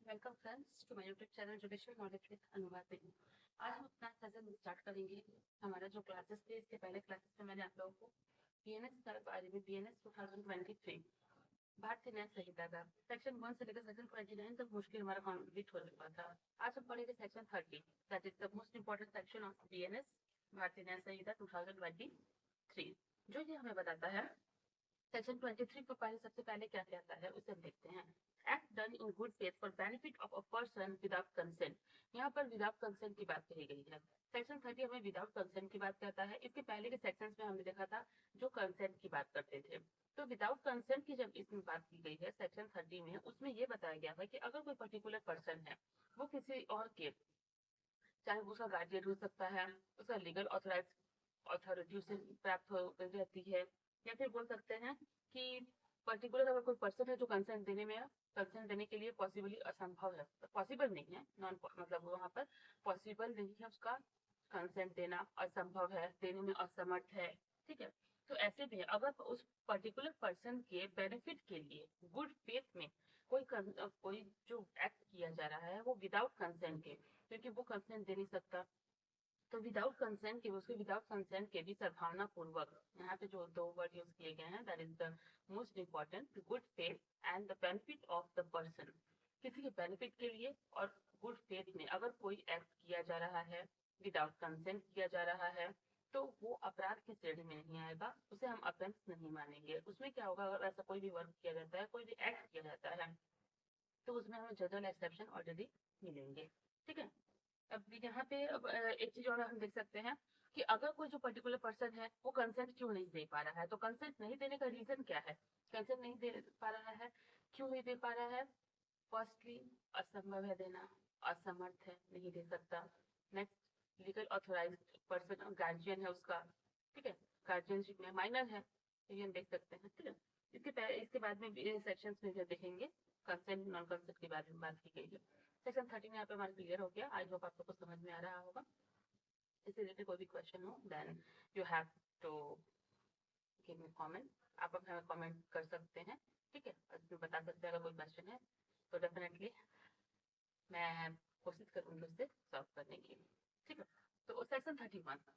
Welcome friends to my YouTube channel judicial knowledge with Anuvad. आज हम अपना सेशन स्टार्ट करेंगे। हमारा जो क्लासेस थे, इसके पहले क्लासेस में मैंने आप लोगों को बीएनएस के बारे में बीएनएस 2023 भारतीय न्याय संहिता का सेक्शन 1 से लेकर सेक्शन 29 तक मुश्किल हमारा कंप्लीट हो चुका था। आज हम पढ़ेंगे section 30, that is the most important section of BNS भारतीय न्याय संहिता 2023, जो ये हमें बताता है सेक्शन 23 को सबसे पहले क्या कहता है उसे हम देखते हैं। Act done in good faith for benefit of a person without consent. यहाँ पर विदाउट कंसेंट की बात कही गई है। सेक्शन 30 हमें विदाउट कंसेंट की बात करता है। इसके पहले के सेक्शंस में हमने देखा था जो कंसेंट की बात करते थे। तो विदाउट कंसेंट की जब इसमें बात की गई है सेक्शन 30 में, उसमें ये बताया गया है कि अगर कोई पर्टिकुलर पर्सन है, वो किसी और के, चाहे उसका गार्जियन हो सकता है, उसका लीगल ऑथराइज अथॉरिटी से प्राप्त हो रहती है, या फिर बोल सकते हैं कि पर्टिकुलर अगर कोई पर्सन है जो कंसेंट देने के लिए पॉसिबली असंभव है, पॉसिबल नहीं है, नॉन मतलब वहाँ पर पॉसिबल नहीं है, उसका कंसेंट देना असंभव है, देने में असमर्थ है, ठीक है। तो ऐसे में अगर उस पर्टिकुलर पर्सन के बेनिफिट के लिए गुड फेथ में कोई जो एक्ट किया जा रहा है वो विदाउट कंसेंट के, क्योंकि वो कंसेंट दे नहीं सकता, तो विदाउट कंसेंट के, उसके विदाउट कंसेंट के भी सद्भावना पूर्वक, यहाँ पे जो दो वर्ड यूज किए गए हैं, that is the most important, good faith and the benefit of the person, किसी के बेनिफिट के लिए और गुड फेथ में अगर कोई एक्ट किया जा रहा है, विदाउट कंसेंट किया जा रहा है, तो वो अपराध की श्रेणी में नहीं आएगा, उसे हम ऑफेंस नहीं मानेंगे। उसमें क्या होगा, अगर ऐसा कोई भी वर्क किया जाता है, कोई भी एक्ट किया जाता है, तो उसमें हमें जनरल एक्सेप्शन ऑलरेडी मिलेंगे, ठीक है। अब यहाँ पे एक चीज और हम देख सकते हैं कि अगर कोई जो पर्टिकुलर पर्सन है वो कंसेंट क्यों नहीं दे पा रहा है, तो कंसेंट नहीं देने का रीजन क्या है, कंसेंट नहीं दे पा रहा है, क्यों नहीं दे पा रहा है? फर्स्टली असंभव है देना, असमर्थ है, नहीं दे सकता। Next, legal authorised person guardian है उसका, ठीक है, गार्जियनशिप में माइनर है, तो ये हम देख सकते हैं, ठीक है। इसके बाद में सेक्शन में देखेंगे कंसेंट नॉन कंसेंट के बारे में बात की गई है। सेक्शन 13 यहाँ पे हमारा क्लियर हो गया। आई होप आप लोग को समझ में आ रहा होगा। इससे रिलेटेड कोई भी क्वेश्चन हो then you have to give me comment. आप अपना कमेंट कर सकते हैं, ठीक है, और बता सकते हैं अगर कोई क्वेश्चन है तो डेफिनेटली मैं कोशिश करूंगी उससे सॉल्व करने की, ठीक है। तो सेक्शन 31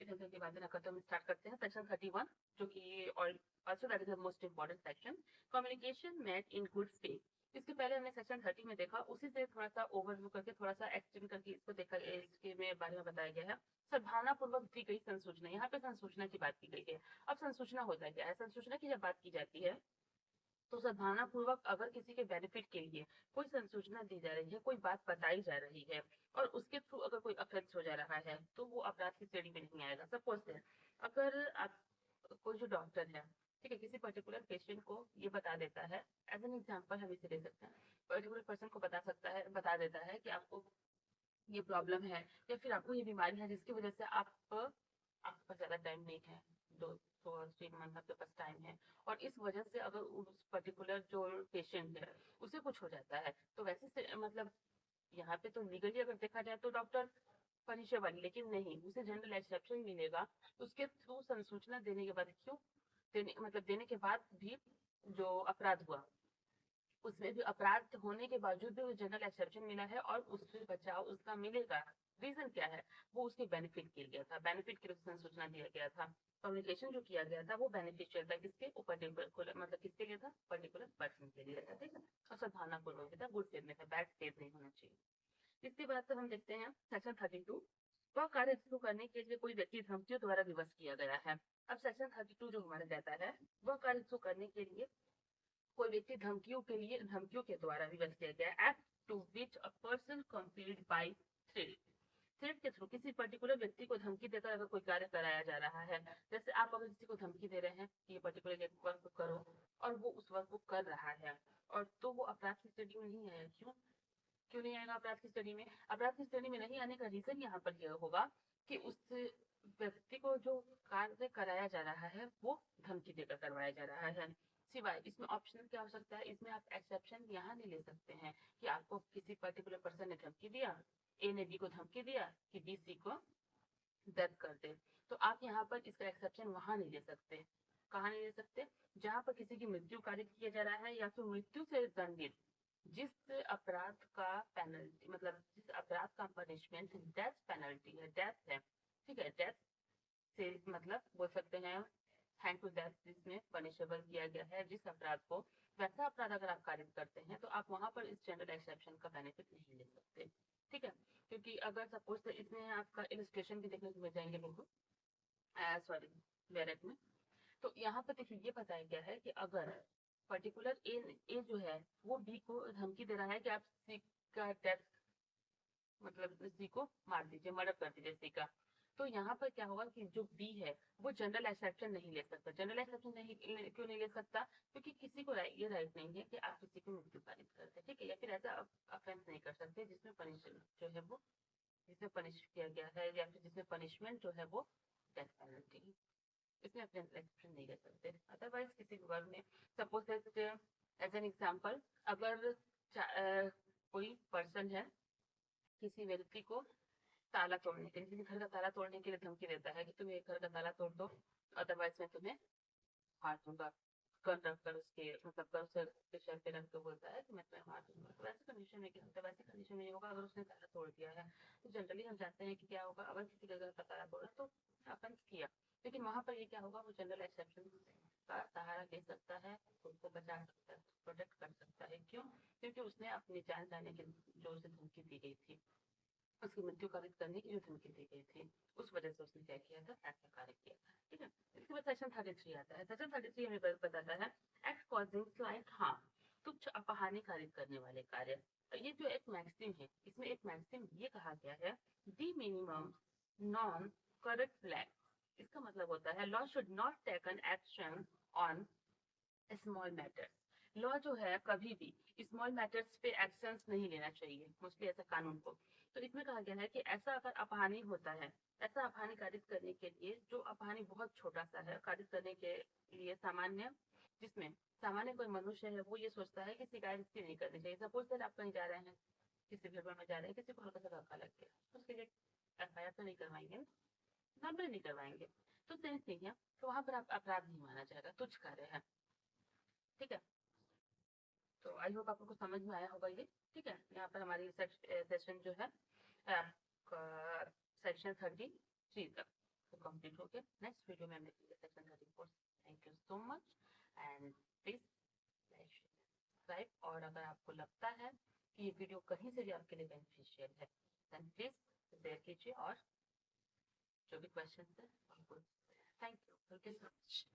इधर की बातें ना करते हम स्टार्ट करते हैं। सेक्शन 31 जो कि also that is the most important section, communication made in good faith. इसके पहले हमने सेक्शन 30 में देखा, उसी से थोड़ा सा ओवरव्यू करके, थोड़ा सा एक्सटेंड करके इसको देखा, इसके में बारे में बताया गया है। सद्भावना पूर्वक दी गई संसूचना, यहाँ पे संसूचना की बात की गई है। अब संसूचना होता क्या है? संसूचना की जब बात की जाती है तो सद्भावना पूर्वक अगर किसी के बेनिफिट के लिए कोई संसूचना दी जा रही है, कोई बात बताई जा रही है और उसके थ्रू अगर कोई ऑफेंस हो जा रहा है, तो वो अपराध की श्रेणी में नहीं आएगा। सपोज अगर आप कोई जो डॉक्टर है, ठीक है, किसी पर्टिकुलर पेशेंट को ये बता देता है, एज एन एग्जाम्पल हम इसे ले सकते हैं, पर्टिकुलर पर्सन को बता देता है कि आपको ये प्रॉब्लम है या फिर आपको ये बीमारी है जिसकी वजह से आपके पास ज्यादा टाइम नहीं है, 2 3 मंथ आपके पास टाइम है, और इस वजह से अगर उस पर्टिकुलर जो पेशेंट है उसे कुछ हो जाता है, तो वैसे से मतलब यहाँ पे तो लीगली अगर देखा जाए तो डॉक्टर पनिशेबल, लेकिन नहीं, उसे जनरल एक्सेप्शन मिलेगा। उसके थ्रू संसूचना देने के बाद, क्यों देने के बाद भी जो अपराध हुआ उसमें भी अपराध होने के बावजूद भी जनरल एक्सेप्शन मिला है और उससे बचाव उसका मिलेगा। रीजन क्या है? वो उसके बेनिफिट के लिए था, बेनिफिट के लिए सूचना दिया गया था। कम्युनिकेशन जो किया गया था वो बेनिफिशियल था, किसके पर्टिकुलर, मतलब किसके लिए था? पर्टिकुलर पर्सन के लिए था, ठीक है, और सद्भावना पूर्वक था, गुड फेथ में था, बैड फेथ नहीं होना चाहिए। इसके बाद तो हम देखते हैं सेक्शन 32, वह कार्य शुरू करने के लिए कोई व्यक्ति धमकियों द्वारा विवश किया गया है। अब सेक्शन 32 जो हमारा कहता है, वह कार्य शुरू करने के लिए कोई व्यक्ति धमकियों के द्वारा विवश किया गया, act to which a person complete by threat. Threat के थ्रू किसी पर्टिकुलर व्यक्ति को धमकी देकर अगर कोई कार्य कराया जा रहा है, जैसे आप अगर किसी को धमकी दे रहे हैं कि ये पर्टिकुलर वर्क करो और वो उस वर्क को कर रहा है, और तो वो अपराध की श्रेणी में नहीं है। क्यों नहीं आएगा अपराध की श्रेणी में? अपराध की श्रेणी में नहीं आने का रीजन यहाँ पर यह होगा कि उस व्यक्ति को जो कार्य कराया जा रहा है वो धमकी देकर करवाया जा रहा है। सिवाय इसमें ऑप्शनल क्या हो सकता है, इसमें आप एक्सेप्शन यहाँ नहीं ले सकते हैं कि आपको किसी पर्टिकुलर पर्सन ने धमकी दिया, ए ने बी को धमकी दिया कि बी सी को दर्द कर दे, तो आप यहाँ पर इसका एक्सेप्शन वहां नहीं ले सकते। कहाँ नहीं ले सकते? जहाँ पर किसी की मृत्यु कार्य किया जा रहा है या फिर मृत्यु से दंडित जिस अपराध का पेनल्टी मतलब जिस अपराध का पनिशमेंट डेथ पेनल्टी है, डेथ है, ठीक है, डेथ से मतलब बोल सकते हैं हैंड टू डेथ जिसमें पनिशेबल किया गया है जिस अपराध को, वैसा अपराध अगर आप कारित करते हैं तो आप वहां पर इस जनरल एक्सेप्शन का बेनिफिट नहीं ले सकते, ठीक है। क्योंकि अगर सपोज इसमें आपका इलस्ट्रेशन भी देखने को मिल जाएंगे बिल्कुल, सॉरी बैरक में। तो यहाँ पर देखिए ये बताया गया है कि अगर पर्टिकुलर ए जो है वो बी को धमकी दे रहा है कि आप सी का डेथ मतलब सी को मार दीजिए, मर्डर कर दीजिए सी का, तो यहाँ पर क्या होगा कि जो बी है वो जनरल एक्सेप्शन नहीं ले सकता। जनरल एक्सेप्शन नहीं क्यों नहीं ले सकता? क्योंकि किसी को ये राइट नहीं है कि आप किसी को मृत्यु पारित करते, ठीक है, या फिर ऐसा अफेंस नहीं कर सकते जिसमें पनिशमेंट जो है वो जिसमें पनिश किया गया है या फिर जिसमें पनिशमेंट जो है वो डेथ पेनल्टी, इसमें आप जनरल एक्सेप्शन नहीं ले सकते। अदरवाइज किसी भी वर्ग में सपोज एज एन एग्जाम्पल, अगर कोई पर्सन है किसी व्यक्ति को ताला तोड़ने के लिए, किसी घर का ताला तोड़ने के लिए धमकी देता है कि तुम ये घर का ताला तोड़ दो, अदरवाइज मैं तुम्हें मार दूंगा, गन रख कर उसके मतलब कर सर के सर पे रख के बोलता है कि मैं तुम्हें मार दूंगा। तो वैसे कंडीशन में क्या होता है, वैसे कंडीशन में ये होगा अगर उसने ताला तोड़ दिया है तो जनरली हम जानते हैं कि क्या होगा, अगर किसी के घर का ताला तोड़ा तो अफेंस किया, लेकिन वहां पर ये क्या होगा, वो जनरल एक्सेप्शन का सहारा ले सकता है, खुद को बचा सकता है, प्रोटेक्ट कर सकता है। क्यों? क्योंकि उसने अपनी जान जाने की जो उसे धमकी दी गई थी, उसकी मृत्यु कारित करने की जो धमकी दी गई थी, उस वजह से उसने क्या किया था, ऐसा कार्य किया था, ठीक है। इसके बाद सेक्शन 33 आता है। सेक्शन 33 हमें बताता है एक्ट कॉजिंग स्लाइट हार्म, तुच्छ अपहानि कारित करने वाले कार्य। ये जो एक मैक्सिम है, इसमें एक मैक्सिम ये कहा गया है, दी मिनिमम नॉन करेक्ट फ्लैग। इसका मतलब होता है law should not taken action on small matters. Law जो है कभी भी स्मॉल मैटर्स पे एक्शंस नहीं लेना चाहिए, मोस्टली ऐसा कानून को। तो इसमें कहा गया है कि ऐसा अगर अपहानि होता है, ऐसा अपहानि कारित करने के लिए जो अपहानि बहुत छोटा सा है कारित करने के लिए सामान्य, जिसमें सामान्य कोई मनुष्य है वो ये सोचता है कि शिकायत इसकी नहीं करनी चाहिए। सपोज दैट आप कहीं जा रहे हैं, किसी भीड़ में जा रहे हैं, किसी को हल्का सा धक्का लग गया, उसके लिए एफआईआर तो नहीं करवाएंगे, नॉर्मल नहीं करवाएंगे, तो सेंस नहीं है, तो वहां पर आप अपराध नहीं माना जाएगा, तुच्छ कार्य है, ठीक है। तो आई होप आपको कुछ समझ में आया होगा ये, ठीक है। यहाँ पर हमारी सेशन जो है आपका सेक्शन 33 तक तो कंप्लीट हो गया। नेक्स्ट वीडियो में हम देखेंगे section 34। Thank you so much and please like subscribe, और अगर आपको लगता है कि ये वीडियो कहीं से भी आपके लिए बेनिफिशियल है देन प्लीज शेयर कीजिए, और जो भी क्वेश्चन है थैंक यू सो मच।